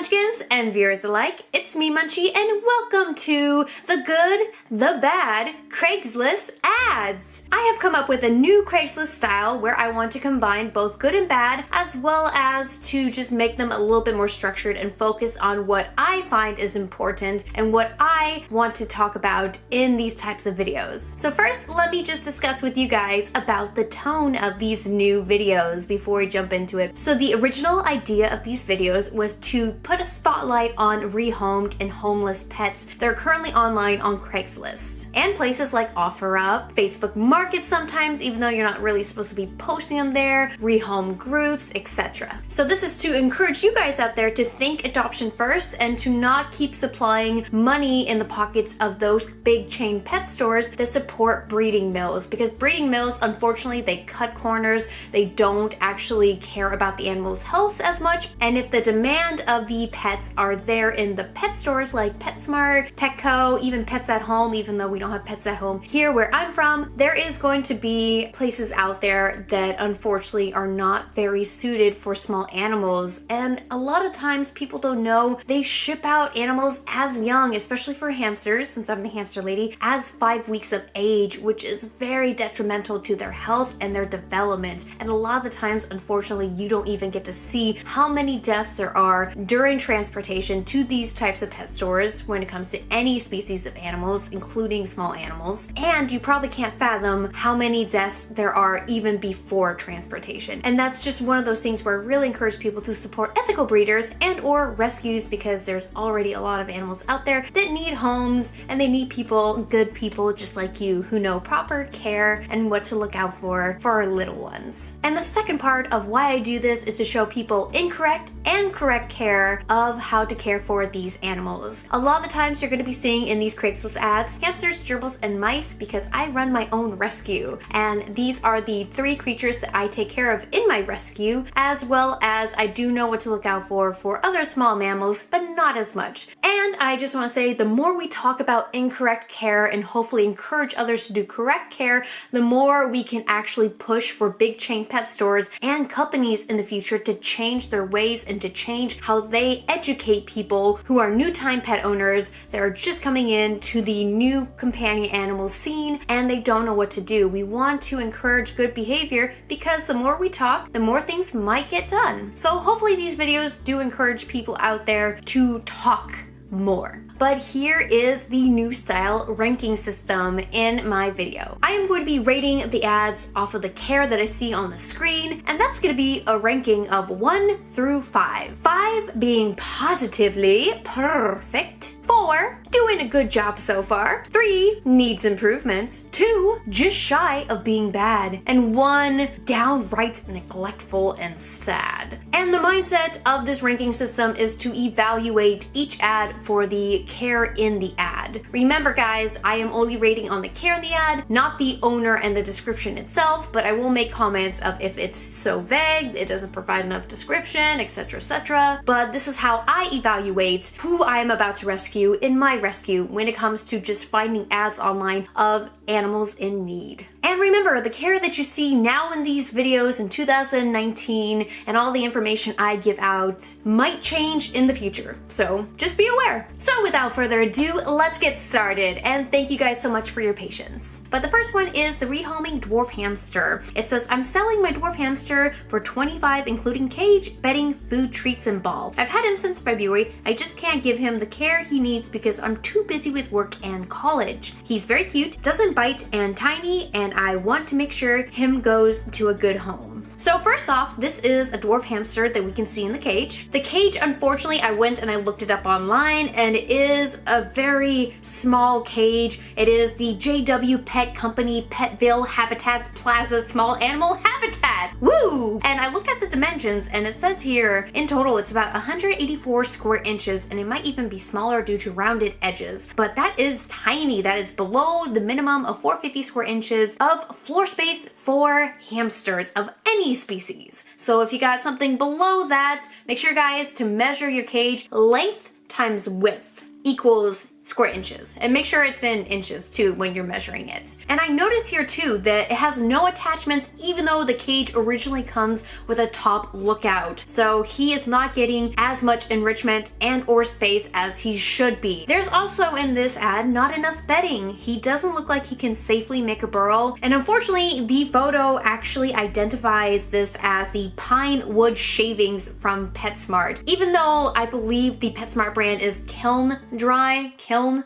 Munchkins and viewers alike, it's me Munchie and welcome to the good, the bad Craigslist ads. I have come up with a new Craigslist style where I want to combine both good and bad as well as to just make them a little bit more structured and focus on what I find is important and what I want to talk about in these types of videos. So first, let me just discuss with you guys about the tone of these new videos before we jump into it. So the original idea of these videos was to put a spotlight on rehomed and homeless pets that are currently online on Craigslist and places like OfferUp, Facebook Market sometimes, even though you're not really supposed to be posting them there, rehome groups, etc. So this is to encourage you guys out there to think adoption first and to not keep supplying money in the pockets of those big chain pet stores that support breeding mills, because breeding mills, unfortunately, they cut corners. They don't actually care about the animal's health as much, and if the demand of the pets are there in the pet stores like PetSmart, Petco, even Pets at Home, even though we don't have pets at home here where I'm from, there is going to be places out there that unfortunately are not very suited for small animals. And a lot of times people don't know they ship out animals as young, especially for hamsters, since I'm the hamster lady, as 5 weeks of age, which is very detrimental to their health and their development. And a lot of the times, unfortunately, you don't even get to see how many deaths there are during transportation to these types of pet stores when it comes to any species of animals, including small animals. And you probably can't fathom how many deaths there are even before transportation. And that's just one of those things where I really encourage people to support ethical breeders and or rescues, because there's already a lot of animals out there that need homes and they need people, good people just like you, who know proper care and what to look out for our little ones. And the second part of why I do this is to show people incorrect and correct care of how to care for these animals. A lot of the times you're going to be seeing in these Craigslist ads hamsters, gerbils, and mice, because I run my own rescue, and these are the 3 creatures that I take care of in my rescue, as well as I do know what to look out for other small mammals, but not as much. And I just want to say, the more we talk about incorrect care and hopefully encourage others to do correct care, the more we can actually push for big chain pet stores and companies in the future to change their ways and to change how they educate people who are new-time pet owners that are just coming in to the new companion animal scene and they don't know what to do. We want to encourage good behavior, because the more we talk, the more things might get done. So hopefully these videos do encourage people out there to talk more. But here is the new style ranking system in my video. I am going to be rating the ads off of the care that I see on the screen, and that's going to be a ranking of 1 through 5. 5 being positively perfect, 4 doing a good job so far, 3 needs improvement, 2 just shy of being bad, and 1 downright neglectful and sad. And the mindset of this ranking system is to evaluate each ad for the care in the ad. Remember guys, I am only rating on the care in the ad, not the owner and the description itself, but I will make comments of if it's so vague, it doesn't provide enough description, etc, etc. But this is how I evaluate who I am about to rescue in my rescue when it comes to just finding ads online of animals in need. And remember, the care that you see now in these videos in 2019 and all the information I give out might change in the future, so just be aware. So without further ado, let's get started, and thank you guys so much for your patience. But the first one is the rehoming dwarf hamster. It says, I'm selling my dwarf hamster for $25 including cage, bedding, food, treats, and ball. I've had him since February. I just can't give him the care he needs because I'm too busy with work and college. He's very cute, doesn't bite, and tiny, and I want to make sure him goes to a good home. So first off, this is a dwarf hamster that we can see in the cage. The cage, unfortunately, I went and I looked it up online, and it is a very small cage. It is the JW Pet Company Petville Habitats Plaza Small Animal Habitat. Woo! And I looked at the dimensions, and it says here in total it's about 184 square inches, and it might even be smaller due to rounded edges. But that is tiny. That is below the minimum of 450 square inches of floor space for hamsters of any species. So if you got something below that, make sure guys to measure your cage. Length times width equals square inches. And make sure it's in inches too when you're measuring it. And I notice here too that it has no attachments even though the cage originally comes with a top lookout. So he is not getting as much enrichment and or space as he should be. There's also in this ad not enough bedding. He doesn't look like he can safely make a burrow. And unfortunately, the photo actually identifies this as the pine wood shavings from PetSmart. Even though I believe the PetSmart brand is kiln dry, killing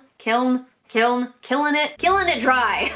it dry.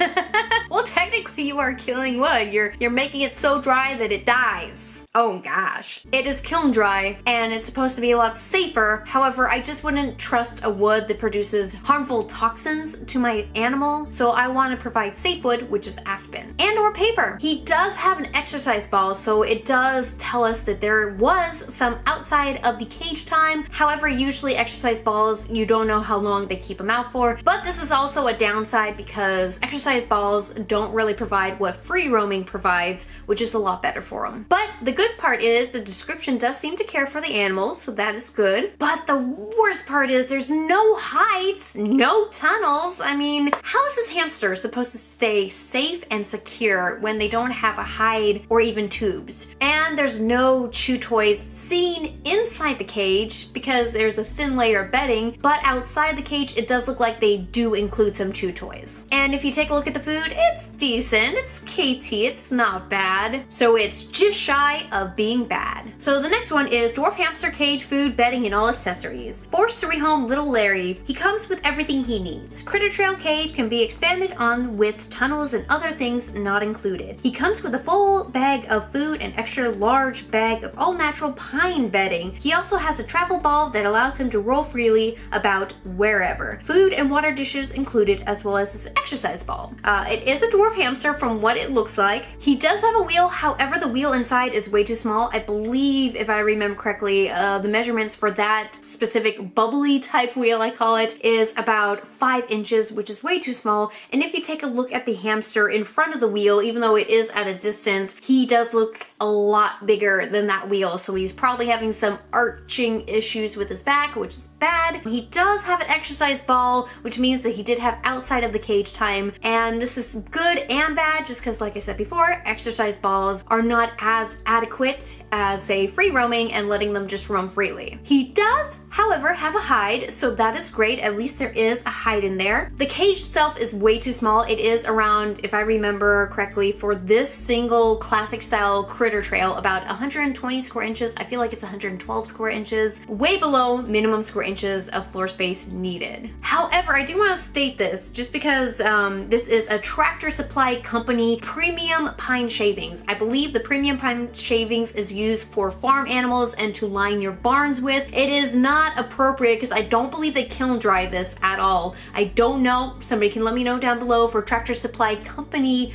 Well, technically you are killing wood. You're making it so dry that it dies. Oh gosh. It is kiln dry and it's supposed to be a lot safer. However, I just wouldn't trust a wood that produces harmful toxins to my animal. So I want to provide safe wood, which is aspen and or paper. He does have an exercise ball, so it does tell us that there was some outside of the cage time. However, usually exercise balls, you don't know how long they keep them out for. But this is also a downside because exercise balls don't really provide what free roaming provides, which is a lot better for them. But the good part is the description does seem to care for the animals, so that is good. But the worst part is there's no hides, no tunnels. I mean, how is this hamster supposed to stay safe and secure when they don't have a hide or even tubes? And there's no chew toys seen inside the cage because there's a thin layer of bedding, but outside the cage it does look like they do include some chew toys. And if you take a look at the food, it's decent, it's KT, it's not bad. So it's just shy of being bad. So the next one is Dwarf Hamster Cage Food, Bedding, and All Accessories. Forced to rehome little Larry. He comes with everything he needs. Critter Trail cage can be expanded on with tunnels and other things not included. He comes with a full bag of food and extra large bag of all natural pine bedding. He also has a travel ball that allows him to roll freely about wherever. Food and water dishes included, as well as his exercise ball. It is a dwarf hamster from what it looks like. He does have a wheel, however the wheel inside is way too small. I believe, if I remember correctly, the measurements for that specific bubbly type wheel, I call it, is about 5 inches, which is way too small. And if you take a look at the hamster in front of the wheel, even though it is at a distance, he does look a lot bigger than that wheel. So he's probably having some arching issues with his back, which is bad. He does have an exercise ball, which means that he did have outside of the cage time. And this is good and bad just because, like I said before, exercise balls are not as adequate as, say, free roaming and letting them just roam freely. He does, however, have a hide, so that is great. At least there is a hide in there. The cage itself is way too small. It is around, if I remember correctly, for this single classic style critter trail, about 120 square inches. I feel like it's 112 square inches, way below minimum square inches of floor space needed. However, I do want to state this just because this is a Tractor Supply Company premium pine shavings. I believe the premium pine shavings is used for farm animals and to line your barns with. It is not appropriate because I don't believe they kiln dry this at all. I don't know. Somebody can let me know down below for Tractor Supply Company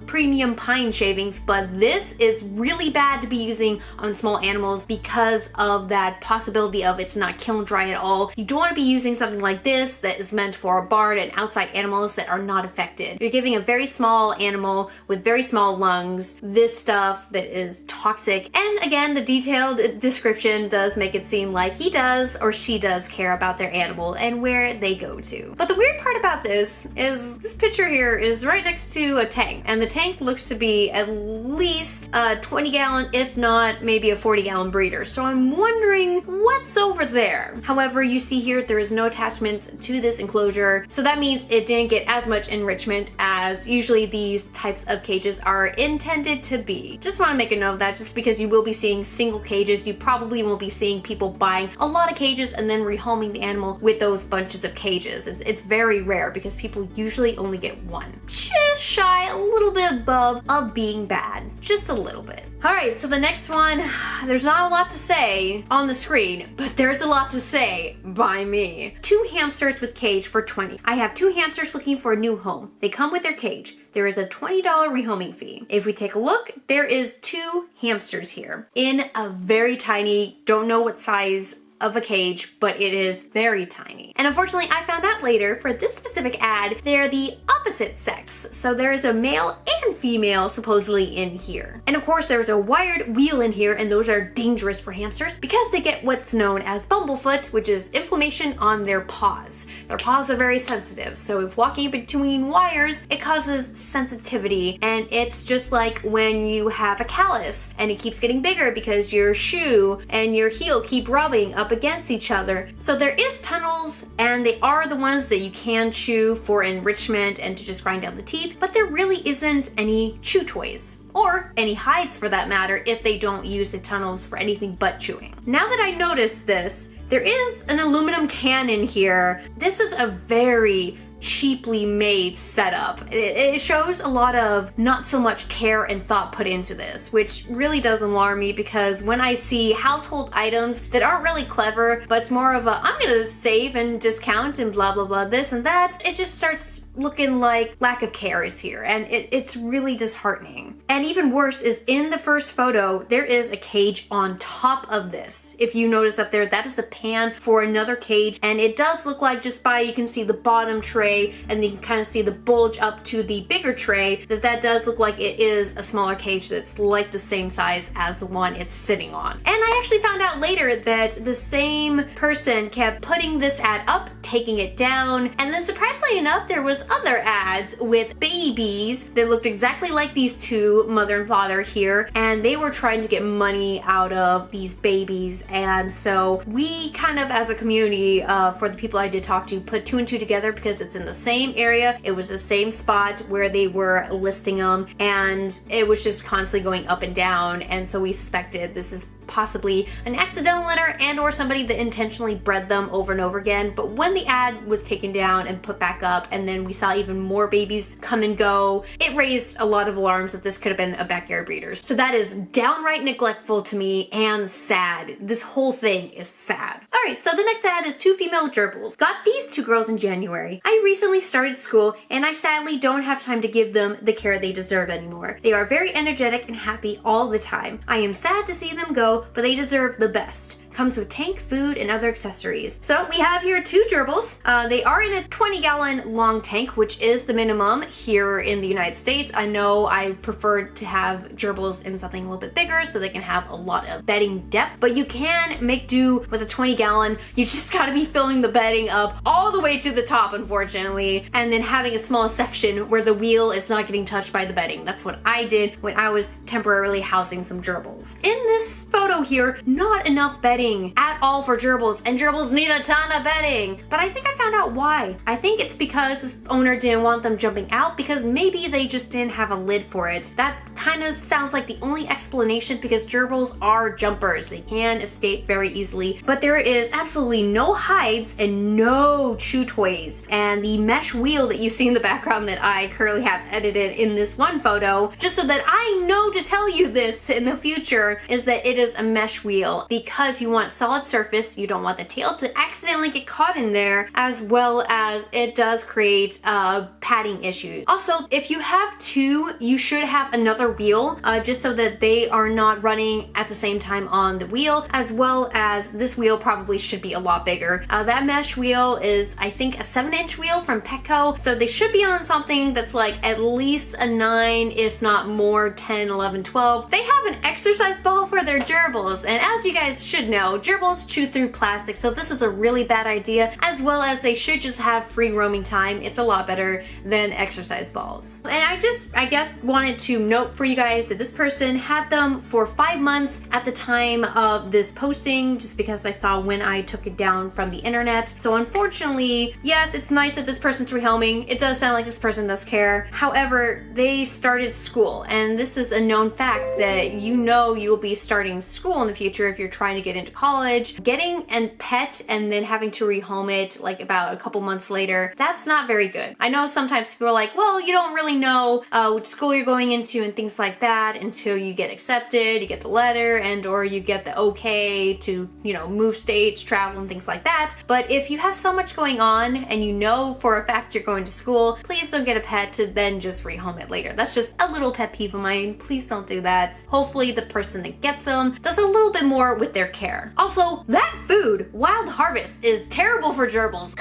premium pine shavings, but this is really bad to be using on small animals because of that possibility of it's not kiln dry at all. You don't want to be using something like this that is meant for a barn and outside animals that are not affected. You're giving a very small animal with very small lungs this stuff that is toxic. And again, the detailed description does make it seem like he does or she does care about their animal and where they go to. But the weird part about this is this picture here is right next to a tank, and the tank looks to be at least a 20-gallon, if not maybe a 40-gallon breeder. So I'm wondering what's over there. However, you see here there is no attachments to this enclosure, so that means it didn't get as much enrichment as usually these types of cages are intended to be. Just want to make a note of that, just because you will be seeing single cages. You probably won't be seeing people buying a lot of cages and then rehoming the animal with those bunches of cages. It's very rare because people usually only get one. Just shy, a little bit above of being bad. Just a little bit. Alright, so the next one, there's not a lot to say on the screen, but there's a lot to say by me. 2 hamsters with cage for $20. I have 2 hamsters looking for a new home. They come with their cage. There is a $20 rehoming fee. If we take a look, there is 2 hamsters here in a very tiny, don't know what size of a cage, but it is very tiny. And unfortunately, I found out later for this specific ad, they're the opposite sex. So there's a male and female supposedly in here. And of course, there's a wired wheel in here, and those are dangerous for hamsters because they get what's known as bumblefoot, which is inflammation on their paws. Their paws are very sensitive, so if walking between wires, it causes sensitivity, and it's just like when you have a callus and it keeps getting bigger because your shoe and your heel keep rubbing up against each other. So there is tunnels, and they are the ones that you can chew for enrichment and to just grind down the teeth, but there really isn't any chew toys. Or any hides for that matter if they don't use the tunnels for anything but chewing. Now that I noticed this, there is an aluminum can in here. This is a very cheaply made setup. It shows a lot of not so much care and thought put into this, which really does alarm me because when I see household items that aren't really clever, but it's more of a, I'm gonna save and discount and blah, blah, blah, this and that, it just starts looking like lack of care is here, and it's really disheartening. And even worse is in the first photo, there is a cage on top of this. If you notice up there, that is a pan for another cage, and it does look like just by, you can see the bottom tray, and you can kind of see the bulge up to the bigger tray, that does look like it is a smaller cage that's like the same size as the one it's sitting on. And I actually found out later that the same person kept putting this ad up, taking it down, and then surprisingly enough, there was other ads with babies that looked exactly like these two, mother and father here, and they were trying to get money out of these babies. And so we kind of, as a community, for the people I did talk to, put two and two together because it's in the same area, it was the same spot where they were listing them, and it was just constantly going up and down, and so we suspected this is possibly an accidental litter and or somebody that intentionally bred them over and over again. But when the ad was taken down and put back up, and then we saw even more babies come and go, it raised a lot of alarms that this could have been a backyard breeder. So that is downright neglectful to me and sad. This whole thing is sad. All right, so the next ad is two female gerbils. Got these two girls in January. I recently started school, and I sadly don't have time to give them the care they deserve anymore. They are very energetic and happy all the time. I am sad to see them go, but they deserve the best. Comes with tank, food, and other accessories. So we have here two gerbils. They are in a 20-gallon long tank, which is the minimum here in the United States. I know I prefer to have gerbils in something a little bit bigger so they can have a lot of bedding depth, but you can make do with a 20-gallon. You just gotta be filling the bedding up all the way to the top, unfortunately, and then having a small section where the wheel is not getting touched by the bedding. That's what I did when I was temporarily housing some gerbils. In this photo here, not enough bedding at all for gerbils, and gerbils need a ton of bedding. But I think I found out why. I think it's because this owner didn't want them jumping out, because maybe they just didn't have a lid for it. That kind of sounds like the only explanation, because gerbils are jumpers. They can escape very easily, but there is absolutely no hides and no chew toys. And the mesh wheel that you see in the background that I currently have edited in this one photo, just so that I know to tell you this in the future, is that it is a mesh wheel because you want solid surface. You don't want the tail to accidentally get caught in there, as well as it does create padding issues. Also, if you have two, you should have another wheel just so that they are not running at the same time on the wheel, as well as this wheel probably should be a lot bigger. That mesh wheel is, I think, a 7-inch wheel from Petco, so they should be on something that's like at least a 9, if not more, 10, 11, 12. They have an exercise ball for their gerbils, and as you guys should know, gerbils chew through plastic, so this is a really bad idea, as well as they should just have free roaming time. It's a lot better than exercise balls. And I guess wanted to note for you guys that this person had them for 5 months at the time of this posting, just because I saw when I took it down from the internet. So unfortunately, yes, it's nice that this person's rehoming. It does sound like this person does care. However, they started school, and this is a known fact that you know you'll be starting school in the future if you're trying to get into college. Getting a pet and then having to rehome it like about a couple months later, that's not very good. I know sometimes people are like, well, you don't really know which school you're going into and things like that until you get accepted, you get the letter, and or you get the okay to, you know, move states, travel, and things like that. But if you have so much going on and you know for a fact you're going to school, please don't get a pet to then just rehome it later. That's just a little pet peeve of mine. Please don't do that. Hopefully the person that gets them does a little bit more with their care. everywhere. Also, that food, Wild Harvest, is terrible for gerbils.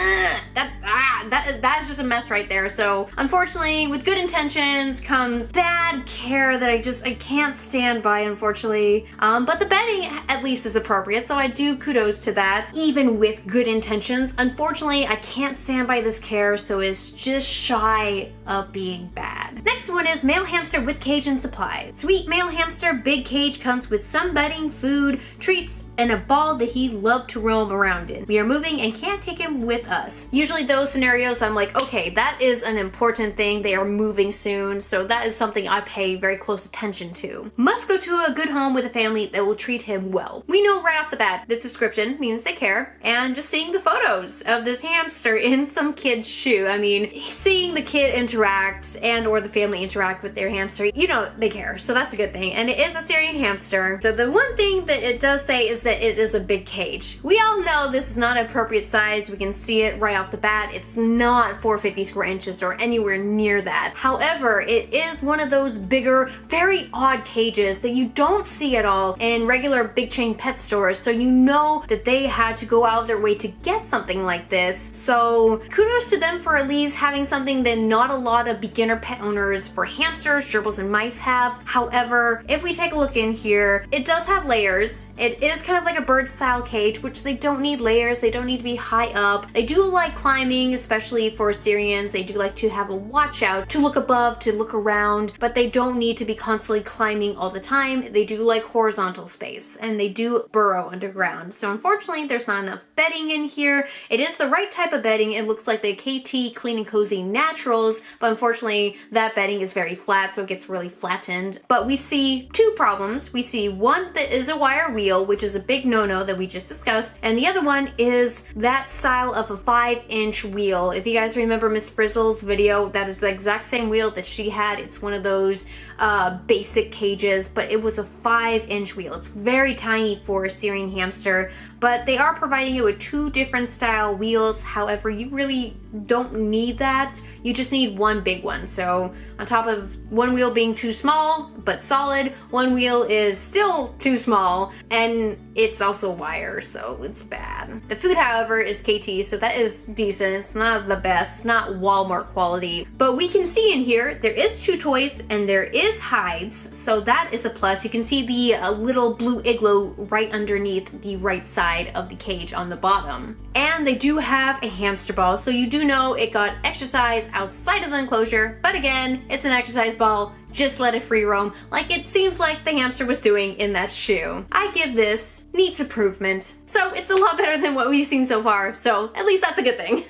That's just a mess right there. So unfortunately, with good intentions comes bad care that I can't stand by, unfortunately. But the bedding at least is appropriate, so I do kudos to that. Even with good intentions, unfortunately, I can't stand by this care, so it's just shy of being bad. Next one is male hamster with cage and supplies. Sweet male hamster, big cage comes with some bedding, food, treats, and a ball that he loved to roam around in. We are moving and can't take him with us. Usually those scenarios, I'm like, okay, that is an important thing. They are moving soon, so that is something I pay very close attention to. Must go to a good home with a family that will treat him well. We know right off the bat, this description means they care, and just seeing the photos of this hamster in some kid's shoe, I mean, seeing the kid interact and or the family interact with their hamster, you know they care, so that's a good thing. And it is a Syrian hamster. So the one thing that it does say is that it is a big cage. We all know this is not an appropriate size. We can see it right off the bat. It's not 450 square inches or anywhere near that. However, it is one of those bigger, very odd cages that you don't see at all in regular big chain pet stores. So you know that they had to go out of their way to get something like this. So kudos to them for at least having something that not a lot of beginner pet owners for hamsters, gerbils, and mice have. However, if we take a look in here, it does have layers. It is kind of like a bird style cage, which they don't need layers. They don't need to be high up. They do like climbing, especially for Syrians. They do like to have a watch out, to look above, to look around, but they don't need to be constantly climbing all the time. They do like horizontal space, and they do burrow underground. So unfortunately, there's not enough bedding in here. It is the right type of bedding. It looks like the KT Clean and Cozy Naturals, but unfortunately, that bedding is very flat, so it gets really flattened. But we see two problems. We see one that is a wire wheel, which is a big no-no that we just discussed, and the other one is that style of a 5-inch wheel. If you guys remember Miss Frizzle's video, that is the exact same wheel that she had. It's one of those basic cages, but it was a 5-inch wheel. It's very tiny for a Syrian hamster, but they are providing you with two different style wheels. However, you really don't need that. You just need one big one. So on top of one wheel being too small but solid, one wheel is still too small, and it's also wire, so it's bad. The food, however, is KT, so that is decent. It's not the best, not Walmart quality, but we can see in here there is chew toys and there is hides, so that is a plus. You can see the little blue igloo right underneath the right side of the cage on the bottom. And they do have a hamster ball, so you do know it got exercise outside of the enclosure, but again, it's an exercise ball. Just let it free roam, like it seems like the hamster was doing in that shoe. I give this needs improvement. So it's a lot better than what we've seen so far, so at least that's a good thing.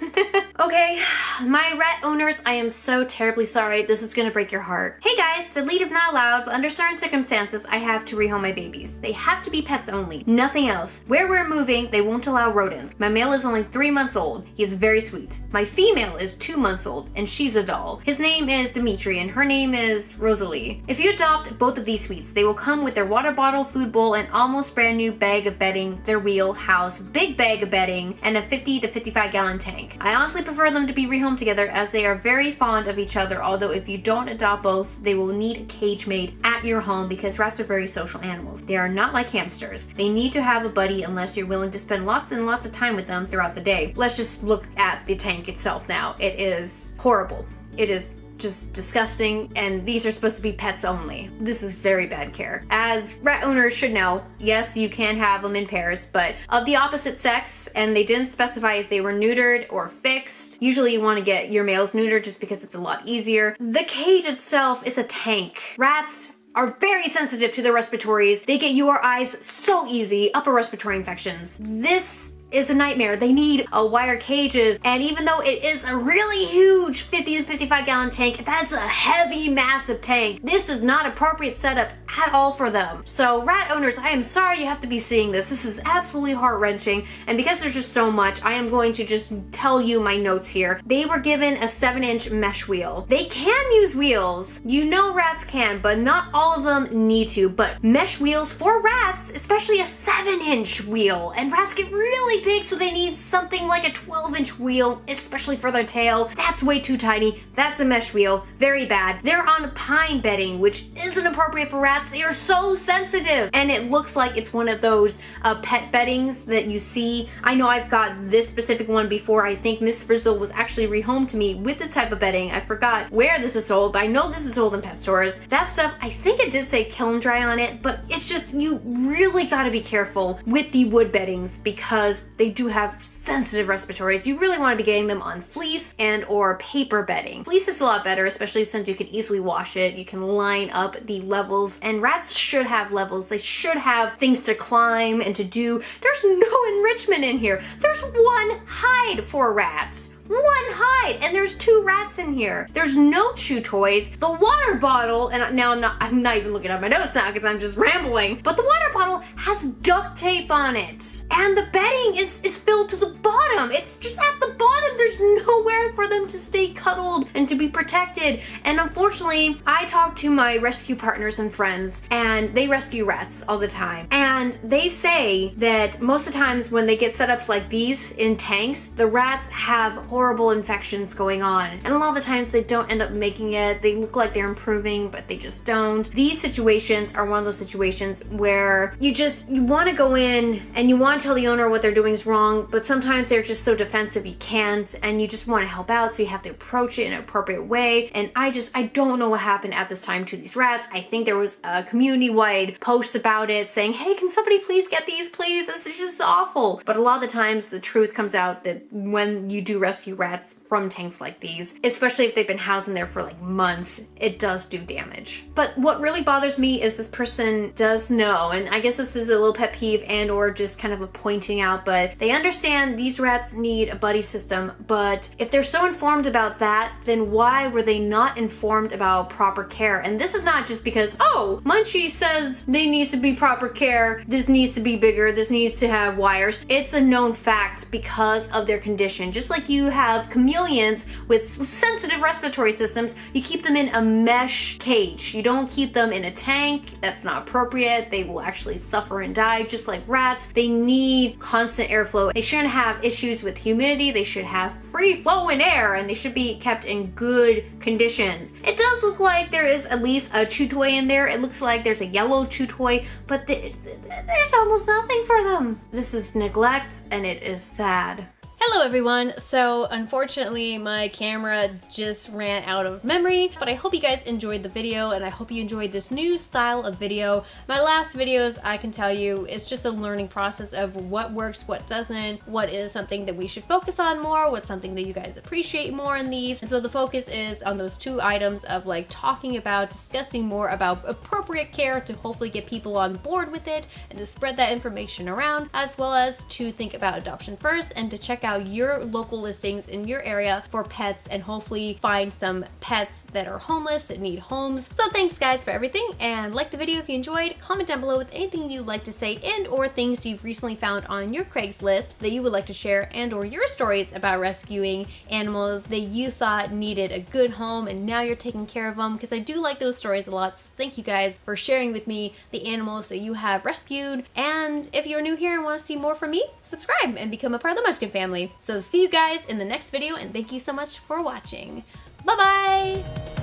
Okay, my rat owners, I am so terribly sorry. This is gonna break your heart. Hey guys, delete if not allowed, but under certain circumstances, I have to rehome my babies. They have to be pets only, nothing else. Where we're moving, they won't allow rodents. My male is only 3 months old. He is very sweet. My female is 2 months old, and she's a doll. His name is Dimitri, and her name is Rosalie. If you adopt both of these sweets, they will come with their water bottle, food bowl, and almost brand new bag of bedding, their wheel, house, big bag of bedding, and a 50 to 55 gallon tank. I honestly prefer them to be rehomed together as they are very fond of each other, although if you don't adopt both, they will need a cage made at your home because rats are very social animals. They are not like hamsters. They need to have a buddy unless you're willing to spend lots and lots of time with them throughout the day. Let's just look at the tank itself now. It is horrible. It is just disgusting, and these are supposed to be pets only. This is very bad care. As rat owners should know, yes, you can have them in pairs, but of the opposite sex, and they didn't specify if they were neutered or fixed. Usually you want to get your males neutered just because it's a lot easier. The cage itself is a tank. Rats are very sensitive to their respiratories. They get URIs so easy, upper respiratory infections. This is a nightmare. They need wire cages, and even though it is a really huge 50 to 55 gallon tank, that's a heavy, massive tank. This is not appropriate setup at all for them. So rat owners, I am sorry you have to be seeing this. This is absolutely heart-wrenching, and because there's just so much, I am going to just tell you my notes here. They were given a 7-inch mesh wheel. They can use wheels. You know rats can, but not all of them need to. But mesh wheels for rats, especially a 7-inch wheel, and rats get really big, so they need something like a 12-inch wheel, especially for their tail. That's way too tiny. That's a mesh wheel. Very bad. They're on pine bedding, which isn't appropriate for rats. rats, they are so sensitive. And it looks like it's one of those pet beddings that you see. I know I've got this specific one before. I think Miss Brazil was actually rehomed to me with this type of bedding. I forgot where this is sold, but I know this is sold in pet stores. That stuff, I think it did say kiln dry on it, but it's just, you really gotta be careful with the wood beddings because they do have sensitive respiratories. You really want to be getting them on fleece and or paper bedding. Fleece is a lot better, especially since you can easily wash it. You can line up the levels, and rats should have levels. They should have things to climb and to do. There's no enrichment in here. There's one hide for rats. One hide, and there's 2 rats in here. There's no chew toys. The water bottle, and now I'm not even looking at my notes now because I'm just rambling, but the water bottle has duct tape on it. And the bedding is filled to the bottom. It's just at the bottom. There's nowhere for them to stay cuddled and to be protected. And unfortunately, I talk to my rescue partners and friends, and they rescue rats all the time. And they say that most of the times when they get setups like these in tanks, the rats have horrible infections going on. And a lot of the times they don't end up making it. They look like they're improving, but they just don't. These situations are one of those situations where you want to go in and you want to tell the owner what they're doing is wrong, but sometimes they're just so defensive you can't, and you just want to help out, so you have to approach it in an appropriate way. And I don't know what happened at this time to these rats. I think there was a community-wide post about it saying, hey, can somebody please get these, please? This is just awful. But a lot of the times the truth comes out that when you do rescue rats from tanks like these, especially if they've been housed in there for like months, it does do damage. But what really bothers me is this person does know, and I guess this is a little pet peeve and or just kind of a pointing out, but they understand these rats need a buddy system. But if they're so informed about that, then why were they not informed about proper care? And this is not just because, oh, Munchie says there needs to be proper care, this needs to be bigger, this needs to have wires. It's a known fact because of their condition. Just like you have chameleons with sensitive respiratory systems, you keep them in a mesh cage. You don't keep them in a tank. That's not appropriate. They will actually suffer and die just like rats. They need constant airflow. They shouldn't have issues with humidity. They should have free flowing air, and they should be kept in good conditions. It does look like there is at least a chew toy in there. It looks like there's a yellow chew toy, but there's almost nothing for them. This is neglect, and it is sad. Hello everyone! So unfortunately my camera just ran out of memory, but I hope you guys enjoyed the video and I hope you enjoyed this new style of video. My last videos, I can tell you, it's just a learning process of what works, what doesn't, what is something that we should focus on more, what's something that you guys appreciate more in these. And so the focus is on those 2 items of like talking about, discussing more about appropriate care to hopefully get people on board with it and to spread that information around, as well as to think about adoption first and to check out your local listings in your area for pets and hopefully find some pets that are homeless that need homes. So thanks guys for everything, and like the video if you enjoyed. Comment down below with anything you'd like to say and or things you've recently found on your Craigslist that you would like to share, and or your stories about rescuing animals that you thought needed a good home and now you're taking care of them, because I do like those stories a lot. So thank you guys for sharing with me the animals that you have rescued. And if you're new here and want to see more from me, subscribe and become a part of the Munchkin family. So see you guys in the next video, and thank you so much for watching. Bye bye!